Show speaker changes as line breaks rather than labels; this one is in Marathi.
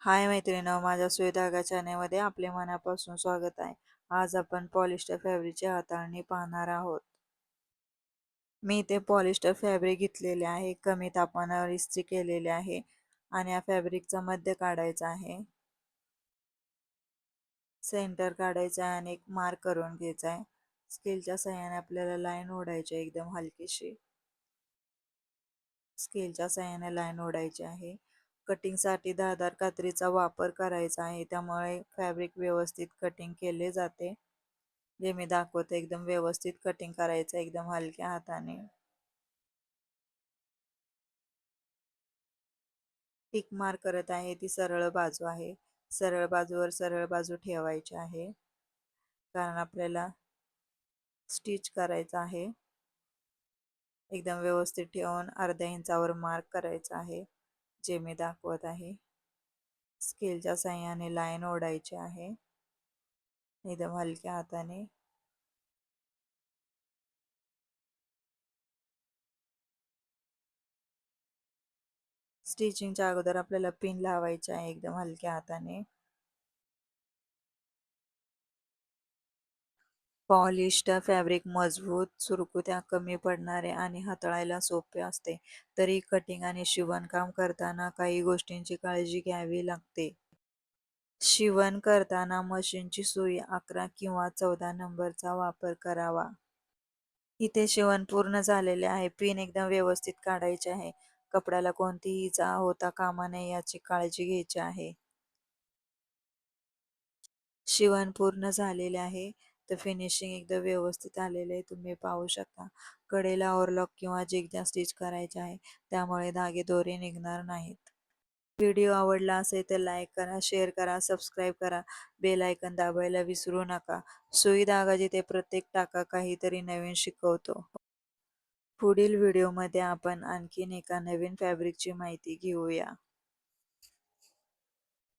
हाय मैत्रिणी, माझ्या सुईधागा चॅनेलमध्ये आपले मनापासून स्वागत आहे. आज आपण पॉलिस्टर फॅब्रिकची हाताळणी पाहणार आहोत. मी इथे पॉलिस्टर फॅब्रिक घेतलेले आहे, कमी तापमानावर इस्त्री केलेले आहे आणि या फॅब्रिकचा मध्य काढायचा आहे, सेंटर काढायचा आहे आणि एक मार्क करून घ्यायचा आहे. स्केलच्या सहाय्याने आपल्याला लाईन ओढायची आहे, एकदम हलकीशी स्केलच्या सहाय्याने लाईन ओढायची आहे. कटिंगसाठी धारदार कात्रीचा वापर करायचा आहे, त्यामुळे फॅब्रिक व्यवस्थित कटिंग केले जाते. जे मी दाखवते एकदम व्यवस्थित कटिंग करायचं, एकदम हलक्या हाताने. टिक मार्क करत आहे, ती सरळ बाजू आहे. सरळ बाजूवर सरळ बाजू ठेवायची आहे, कारण आपल्याला स्टिच करायचं आहे. एकदम व्यवस्थित ठेवून अर्ध्या इंचावर मार्क करायचा आहे, जे मी दाखवत आहे. स्केलच्या साहाय्याने लाईन ओढायची आहे, एकदम हलक्या हाताने. स्टिचिंगच्या अगोदर आपल्याला पिन लावायचे आहे, एकदम हलक्या हाताने. पॉलिस्टर फॅब्रिक मजबूत, चुरकुत्या कमी पडणारे आणि हाताळायला सोपे असते. तरी कटिंग आणि शिवणकाम करताना काही गोष्टींची काळजी घ्यावी लागते. शिवण करताना मशीनची सुई 11 किंवा 14 नंबरचा वापर करावा. इथे शिवण पूर्ण झालेले आहे. पिन एकदम व्यवस्थित काढायचे आहे. कपड्याला कोणतीही इजा होता कामा नये याची काळजी घ्यायची आहे. शिवण पूर्ण झालेले आहे, तर फिनिशिंग एकदम व्यवस्थित आलेले आहे, तुम्ही पाहू शकता. कडेला ओव्हरलॉक किंवा जिगजॅग स्टिच करायचे आहे, त्यामुळे धागे दोरे निघणार नाहीत. व्हिडिओ आवडला असेल तर लाईक करा, शेअर करा, सबस्क्राईब करा, बेल आयकॉन दाबायला विसरू नका. सुई धागा जिथे प्रत्येक टाका काहीतरी नवीन शिकवतो. पुढील व्हिडिओमध्ये आपण आणखीन एका नवीन फॅब्रिकची माहिती घेऊया.